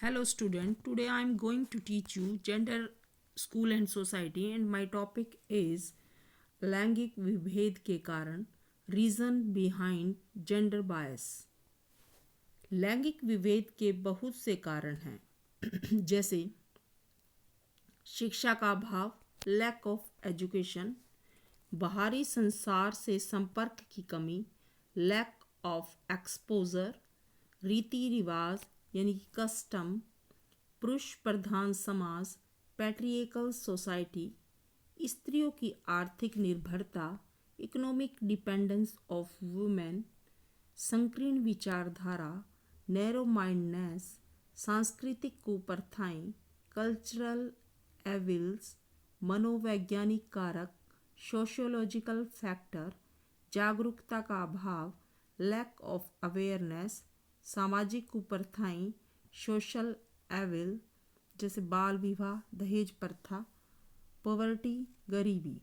Hello student, today I am going to teach you gender, school and society and my topic is लैंगिक विभेद के कारण reason behind gender bias. लैंगिक विभेद के बहुत से कारण हैं जैसे शिक्षा का अभाव, लैक ऑफ एजुकेशन, बाहरी संसार से संपर्क की कमी, लैक ऑफ एक्सपोजर, रीति रिवाज यानी कि कस्टम, पुरुष प्रधान समाज, पैट्रियकल सोसाइटी, स्त्रियों की आर्थिक निर्भरता, इकोनॉमिक डिपेंडेंस ऑफ वुमेन, संकीर्ण विचारधारा, नैरो माइंडनेस, सांस्कृतिक कुप्रथाएं, कल्चरल एविल्स, मनोवैज्ञानिक कारक, सोशियोलॉजिकल फैक्टर, जागरूकता का अभाव, लैक ऑफ अवेयरनेस, सामाजिक कुप्रथाएं, सोशल एविल जैसे बाल विवाह, दहेज प्रथा, पॉवर्टी, गरीबी।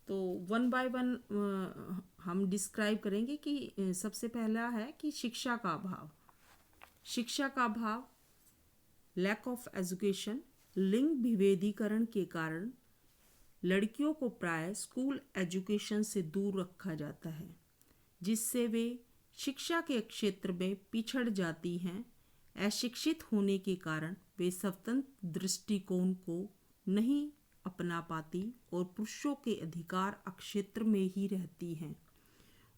तो वन बाय वन हम डिस्क्राइब करेंगे कि सबसे पहला है कि शिक्षा का अभाव। शिक्षा का अभाव, लैक ऑफ एजुकेशन, लिंग विभेदीकरण के कारण लड़कियों को प्राय स्कूल एजुकेशन से दूर रखा जाता है, जिससे वे शिक्षा के क्षेत्र में पिछड़ जाती हैं। अशिक्षित होने के कारण वे स्वतंत्र दृष्टिकोण को नहीं अपना पाती और पुरुषों के अधिकार क्षेत्र में ही रहती हैं,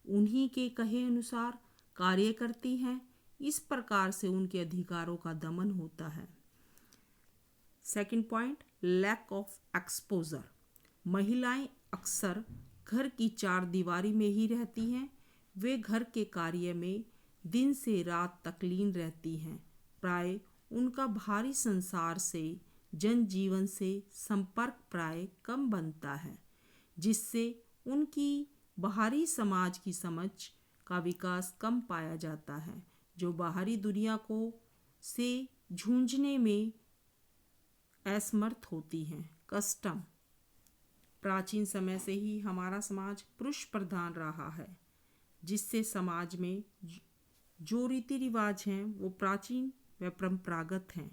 उन्हीं के कहे अनुसार कार्य करती हैं। इस प्रकार से उनके अधिकारों का दमन होता है। Second point, lack of exposure. महिलाएं अक्सर घर की चार दीवारी में ही रहती हैं। वे घर के कार्य में दिन से रात तक लीन रहती हैं। प्राय उनका बाहरी संसार से, जनजीवन से संपर्क प्राय कम बनता है, जिससे उनकी बाहरी समाज की समझ का विकास कम पाया जाता है, जो बाहरी दुनिया को से जूझने में असमर्थ होती हैं। कस्टम। प्राचीन समय से ही हमारा समाज पुरुष प्रधान रहा है, जिससे समाज में जो रीति रिवाज हैं वो प्राचीन व परंपरागत हैं,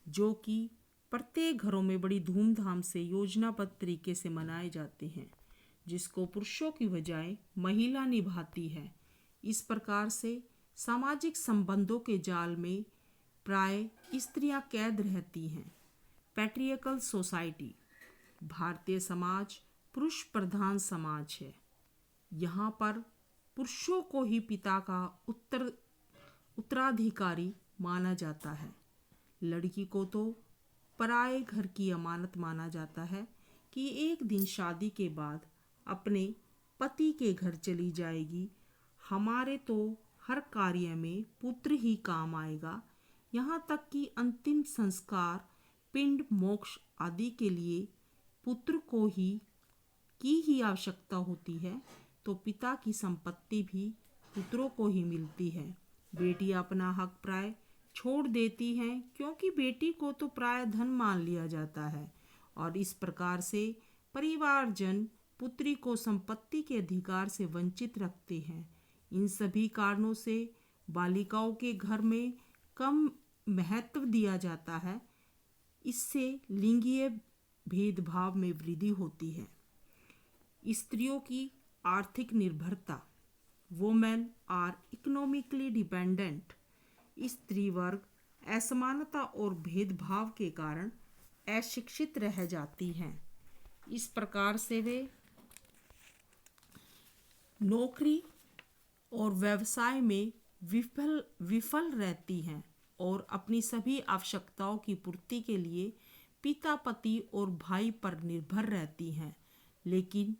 जो कि प्रत्येक घरों में बड़ी धूमधाम से योजनाबद्ध तरीके से मनाए जाते हैं, जिसको पुरुषों की बजाय महिला निभाती है। इस प्रकार से सामाजिक संबंधों के जाल में प्राय स्त्रियां कैद रहती हैं। पैट्रियकल सोसाइटी। भारतीय समाज पुरुष प्रधान समाज है। यहाँ पर पुरुषों को ही पिता का उत्तराधिकारी माना जाता है। लड़की को तो पराये घर की अमानत माना जाता है कि एक दिन शादी के बाद अपने पति के घर चली जाएगी। हमारे तो हर कार्य में पुत्र ही काम आएगा। यहाँ तक कि अंतिम संस्कार, पिंड, मोक्ष आदि के लिए पुत्र को ही आवश्यकता होती है, तो पिता की संपत्ति भी पुत्रों को ही मिलती है। बेटी अपना हक प्राय छोड़ देती हैं, क्योंकि बेटी को तो प्राय धन मान लिया जाता है, और इस प्रकार से परिवारजन पुत्री को संपत्ति के अधिकार से वंचित रखते हैं। इन सभी कारणों से बालिकाओं के घर में कम महत्व दिया जाता है। इससे लिंगीय भेदभाव में वृद्धि होती है। स्त्रियों की आर्थिक निर्भरता। Women are economically dependent. स्त्री वर्ग असमानता और भेदभाव के कारण अशिक्षित रह जाती हैं। इस प्रकार से वे नौकरी और व्यवसाय में विफल रहती हैं और अपनी सभी आवश्यकताओं की पूर्ति के लिए पिता, पति और भाई पर निर्भर रहती हैं। लेकिन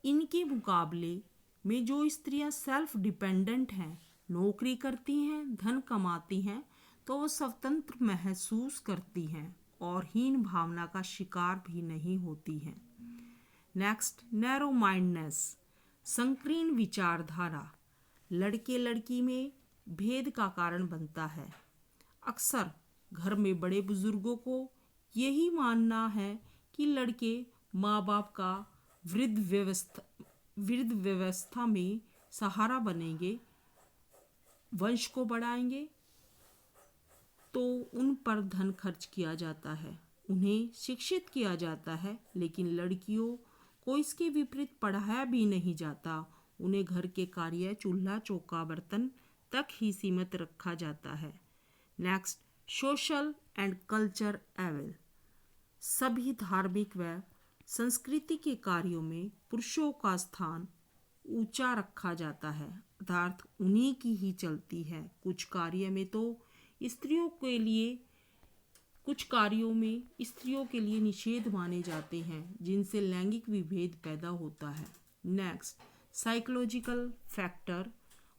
इनके मुकाबले में जो स्त्रियां सेल्फ डिपेंडेंट हैं, नौकरी करती हैं, धन कमाती हैं, तो वो स्वतंत्र महसूस करती हैं और हीन भावना का शिकार भी नहीं होती हैं। नेक्स्ट, नैरो माइंडनेस, संकीर्ण विचारधारा लड़के लड़की में भेद का कारण बनता है। अक्सर घर में बड़े बुजुर्गों को यही मानना है कि लड़के माँ बाप का वृद्ध व्यवस्था में सहारा बनेंगे, वंश को बढ़ाएंगे तो उन पर धन खर्च किया जाता है, उन्हें शिक्षित किया जाता है, लेकिन लड़कियों को इसके विपरीत पढ़ाया भी नहीं जाता। उन्हें घर के कार्य, चूल्हा चौका बर्तन तक ही सीमित रखा जाता है। नेक्स्ट, सोशल एंड कल्चर एवल। सभी धार्मिक व संस्कृति के कार्यों में पुरुषों का स्थान ऊंचा रखा जाता है, अर्थात उन्हीं की ही चलती है। कुछ कार्य में तो स्त्रियों के लिए कुछ कार्यों में स्त्रियों के लिए निषेध माने जाते हैं, जिनसे लैंगिक विभेद पैदा होता है। नेक्स्ट, साइकोलॉजिकल फैक्टर,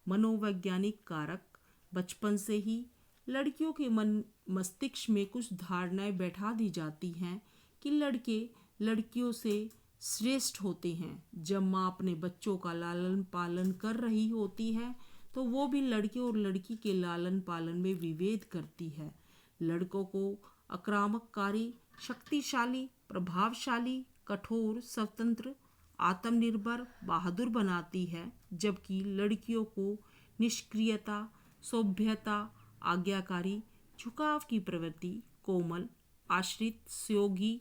मनोवैज्ञानिक कारक। बचपन से ही लड़कियों के मन मस्तिष्क में कुछ धारणाएं बैठा दी जाती हैं कि लड़के लड़कियों से श्रेष्ठ होते हैं। जब माँ अपने बच्चों का लालन पालन कर रही होती है तो वो भी लड़के और लड़की के लालन पालन में विभेद करती है। लड़कों को आक्रामककारी, शक्तिशाली, प्रभावशाली, कठोर, स्वतंत्र, आत्मनिर्भर, बहादुर बनाती है, जबकि लड़कियों को निष्क्रियता, सभ्यता, आज्ञाकारी, झुकाव की प्रवृत्ति, कोमल, आश्रित, सहयोगी,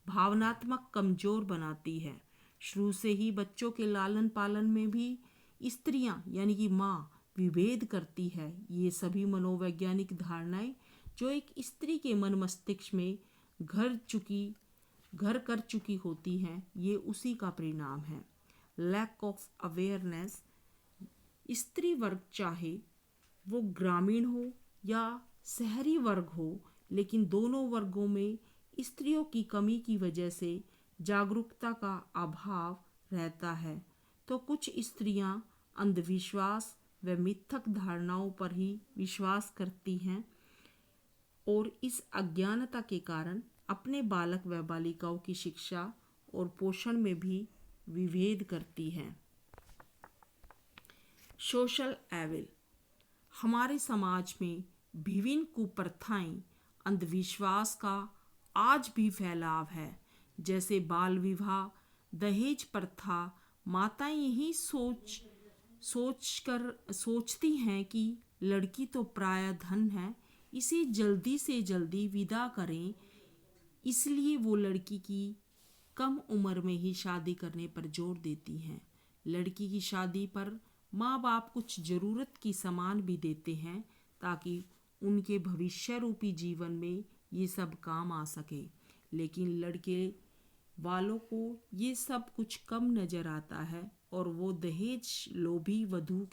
भावनात्मक, कमजोर बनाती है। शुरू से ही बच्चों के लालन पालन में भी स्त्रियां यानी कि माँ विभेद करती है। ये सभी मनोवैज्ञानिक धारणाएं जो एक स्त्री के मन मस्तिष्क में घर कर चुकी होती हैं, ये उसी का परिणाम है। Lack of awareness. स्त्री वर्ग चाहे वो ग्रामीण हो या शहरी वर्ग हो, लेकिन दोनों वर्गों में स्त्रियों की कमी की वजह से जागरूकता का अभाव रहता है। तो कुछ स्त्रियां अंधविश्वास व मिथक धारणाओं पर ही विश्वास करती हैं और इस अज्ञानता के कारण अपने बालक व बालिकाओं की शिक्षा और पोषण में भी विभेद करती हैं। Social evil. हमारे समाज में विभिन्न कुप्रथाएं, अंधविश्वास का आज भी फैलाव है, जैसे बाल विवाह, दहेज प्रथा। माताएं यही सोचती हैं कि लड़की तो प्राय धन है, इसे जल्दी से जल्दी विदा करें, इसलिए वो लड़की की कम उम्र में ही शादी करने पर जोर देती हैं। लड़की की शादी पर माँ बाप कुछ ज़रूरत की सामान भी देते हैं ताकि उनके भविष्य रूपी जीवन में ये सब काम आ सके, लेकिन लड़के वालों को ये सब कुछ कम नज़र आता है और वो दहेज लोभी वधू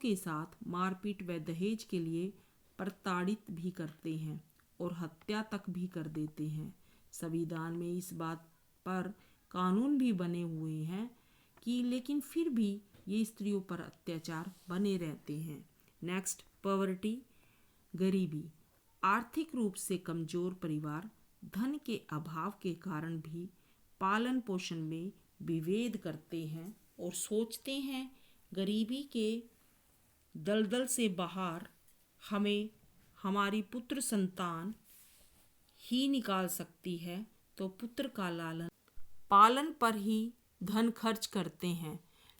के साथ मारपीट व दहेज के लिए प्रताड़ित भी करते हैं और हत्या तक भी कर देते हैं। संविधान में इस बात पर कानून भी बने हुए हैं कि लेकिन फिर भी ये स्त्रियों पर अत्याचार बने रहते हैं। नेक्स्ट, पॉवर्टी, गरीबी। आर्थिक रूप से कमजोर परिवार धन के अभाव के कारण भी पालन पोषण में विभेद करते हैं और सोचते हैं गरीबी के दलदल से बाहर हमें हमारी पुत्र संतान ही निकाल सकती है, तो पुत्र का लालन पालन पर ही धन खर्च करते हैं,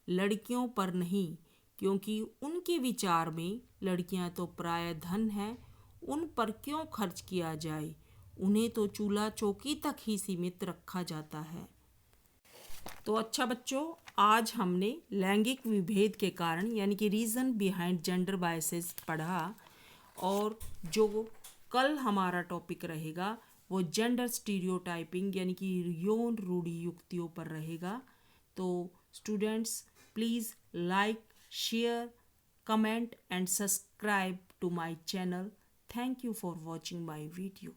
लड़कियों पर नहीं, क्योंकि उनके विचार में लड़कियां तो प्राय धन है, उन पर क्यों खर्च किया जाए, उन्हें तो चूल्हा चौकी तक ही सीमित रखा जाता है। तो अच्छा बच्चों, आज हमने लैंगिक विभेद के कारण यानी कि रीज़न बिहाइंड जेंडर बायसेस पढ़ा, और जो कल हमारा टॉपिक रहेगा वो जेंडर स्टीरियोटाइपिंग यानी कि यौन रूढ़ि युक्तियों पर रहेगा। तो students, please like, share, comment and subscribe to my channel. Thank you for watching my video.